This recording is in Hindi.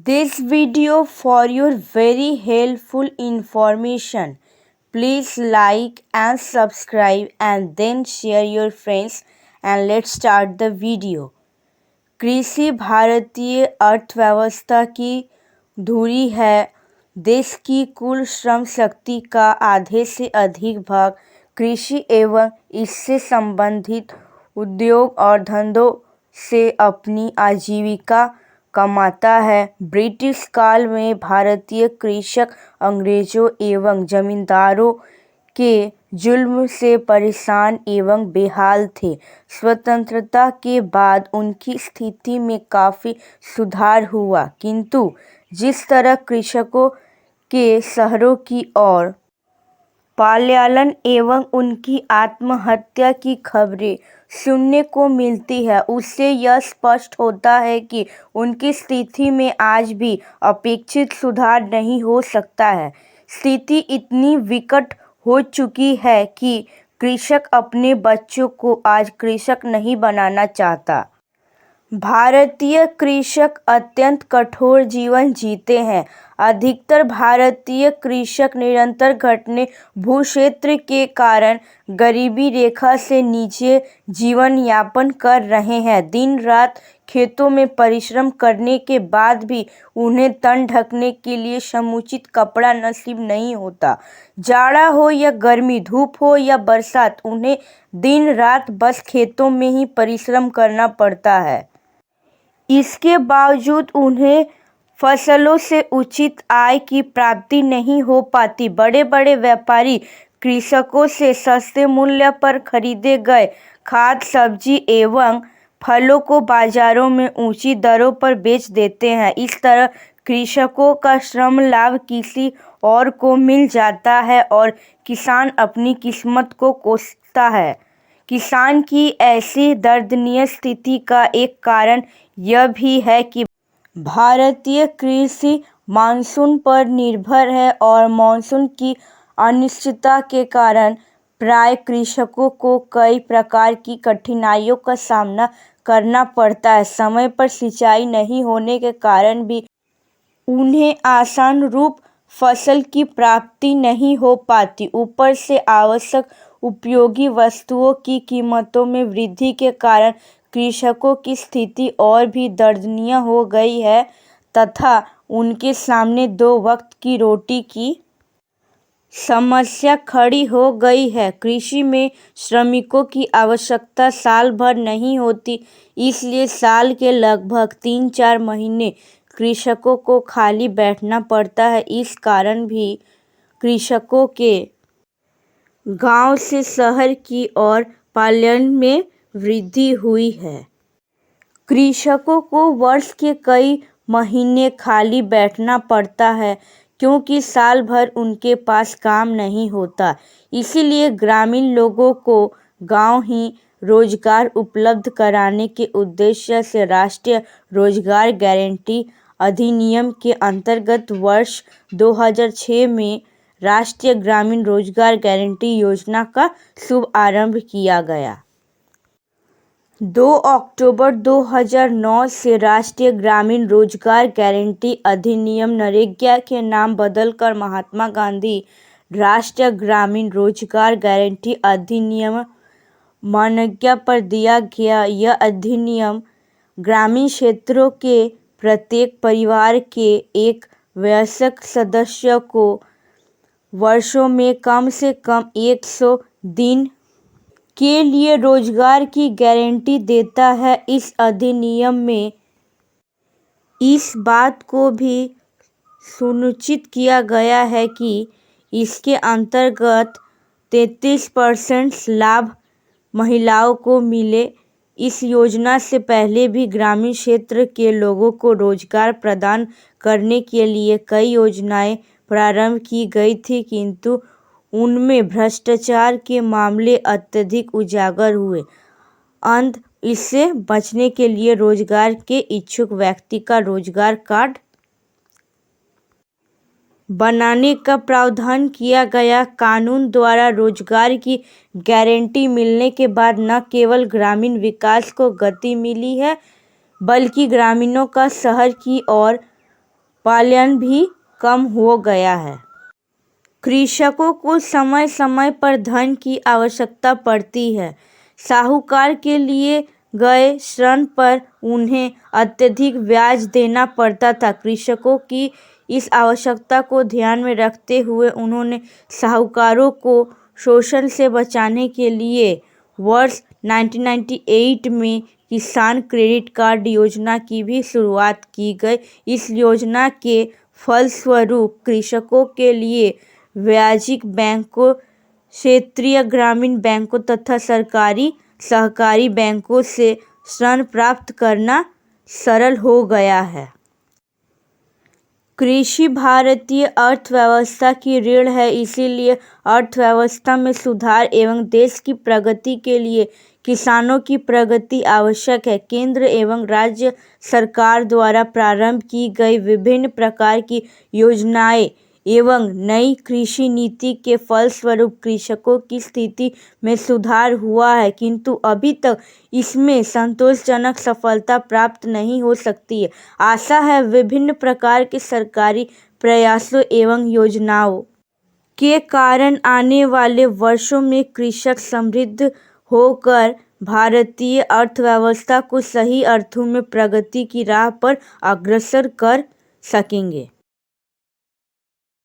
This video for your very helpful information. Please like and subscribe and then share your friends and let's start the video. कृषि भारतीय अर्थव्यवस्था की धुरी है। देश की कुल श्रम शक्ति का आधे से अधिक भाग कृषि एवं इससे संबंधित उद्योग और धंधों से अपनी आजीविका कमाता है। ब्रिटिश काल में भारतीय कृषक अंग्रेजों एवं जमींदारों के जुल्म से परेशान एवं बेहाल थे। स्वतंत्रता के बाद उनकी स्थिति में काफ़ी सुधार हुआ, किंतु जिस तरह कृषकों के शहरों की ओर पलायन एवं उनकी आत्महत्या की खबरें सुनने को मिलती है, उससे यह स्पष्ट होता है कि उनकी स्थिति में आज भी अपेक्षित सुधार नहीं हो सकता है। स्थिति इतनी विकट हो चुकी है कि कृषक अपने बच्चों को आज कृषक नहीं बनाना चाहता। भारतीय कृषक अत्यंत कठोर जीवन जीते हैं। अधिकतर भारतीय कृषक निरंतर घटते भूक्षेत्र के कारण गरीबी रेखा से नीचे जीवन यापन कर रहे हैं। दिन रात खेतों में परिश्रम करने के बाद भी उन्हें तन ढकने के लिए समुचित कपड़ा नसीब नहीं होता। जाड़ा हो या गर्मी, धूप हो या बरसात, उन्हें दिन रात बस खेतों में ही परिश्रम करना पड़ता है। इसके बावजूद उन्हें फसलों से उचित आय की प्राप्ति नहीं हो पाती। बड़े बड़े व्यापारी कृषकों से सस्ते मूल्य पर खरीदे गए खाद्य, सब्जी एवं फलों को बाजारों में ऊंची दरों पर बेच देते हैं। इस तरह कृषकों का श्रम लाभ किसी और को मिल जाता है और किसान अपनी किस्मत को कोसता है। किसान की ऐसी दयनीय स्थिति का एक कारण यह भी है कि भारतीय कृषि मानसून पर निर्भर है और मानसून की अनिश्चितता के कारण प्रायः कृषकों को कई प्रकार की कठिनाइयों का सामना करना पड़ता है। समय पर सिंचाई नहीं होने के कारण भी उन्हें आसान रूप फसल की प्राप्ति नहीं हो पाती। ऊपर से आवश्यक उपयोगी वस्तुओं की कीमतों में वृद्धि के कारण कृषकों की स्थिति और भी दयनीय हो गई है तथा उनके सामने दो वक्त की रोटी की समस्या खड़ी हो गई है। कृषि में श्रमिकों की आवश्यकता साल भर नहीं होती, इसलिए साल के लगभग 3-4 महीने कृषकों को खाली बैठना पड़ता है। इस कारण भी कृषकों के गांव से शहर की ओर पलायन में वृद्धि हुई है। कृषकों को वर्ष के कई महीने खाली बैठना पड़ता है क्योंकि साल भर उनके पास काम नहीं होता। इसीलिए ग्रामीण लोगों को गांव ही रोजगार उपलब्ध कराने के उद्देश्य से राष्ट्रीय रोजगार गारंटी अधिनियम के अंतर्गत वर्ष 2006 में राष्ट्रीय ग्रामीण रोजगार गारंटी योजना का शुभारंभ किया गया। 2 अक्टूबर 2009 से राष्ट्रीय ग्रामीण रोजगार गारंटी अधिनियम नरेगा के नाम बदलकर महात्मा गांधी राष्ट्रीय ग्रामीण रोजगार गारंटी अधिनियम मनरेगा कर दिया गया। यह अधिनियम ग्रामीण क्षेत्रों के प्रत्येक परिवार के एक वयस्क सदस्य को वर्षों में कम से कम 100 दिन के लिए रोजगार की गारंटी देता है। इस अधिनियम में इस बात को भी सुनिश्चित किया गया है कि इसके अंतर्गत 33% लाभ महिलाओं को मिले। इस योजना से पहले भी ग्रामीण क्षेत्र के लोगों को रोजगार प्रदान करने के लिए कई योजनाएं प्रारंभ की गई थी, किंतु उनमें भ्रष्टाचार के मामले अत्यधिक उजागर हुए। अंत इससे बचने के लिए रोजगार के इच्छुक व्यक्ति का रोजगार कार्ड बनाने का प्रावधान किया गया। कानून द्वारा रोजगार की गारंटी मिलने के बाद न केवल ग्रामीण विकास को गति मिली है, बल्कि ग्रामीणों का शहर की ओर पलायन भी कम हो गया है। कृषकों को समय समय पर धन की आवश्यकता पड़ती है। साहूकार के लिए गए ऋण पर उन्हें अत्यधिक ब्याज देना पड़ता था। कृषकों की इस आवश्यकता को ध्यान में रखते हुए उन्होंने साहूकारों को शोषण से बचाने के लिए वर्ष 1998 में किसान क्रेडिट कार्ड योजना की भी शुरुआत की गई। इस योजना के फलस्वरूप कृषकों के लिए वाणिज्यिक बैंकों, क्षेत्रीय ग्रामीण बैंकों तथा सरकारी सहकारी बैंकों से ऋण प्राप्त करना सरल हो गया है। कृषि भारतीय अर्थव्यवस्था की रीढ़ है, इसीलिए अर्थव्यवस्था में सुधार एवं देश की प्रगति के लिए किसानों की प्रगति आवश्यक है। केंद्र एवं राज्य सरकार द्वारा प्रारंभ की गई विभिन्न प्रकार की योजनाएं एवं नई कृषि नीति के फलस्वरूप कृषकों की स्थिति में सुधार हुआ है, किंतु अभी तक इसमें संतोषजनक सफलता प्राप्त नहीं हो सकती है। आशा है विभिन्न प्रकार के सरकारी प्रयासों एवं योजनाओं के कारण आने वाले वर्षों में कृषक समृद्ध होकर भारतीय अर्थव्यवस्था को सही अर्थों में प्रगति की राह पर अग्रसर कर सकेंगे।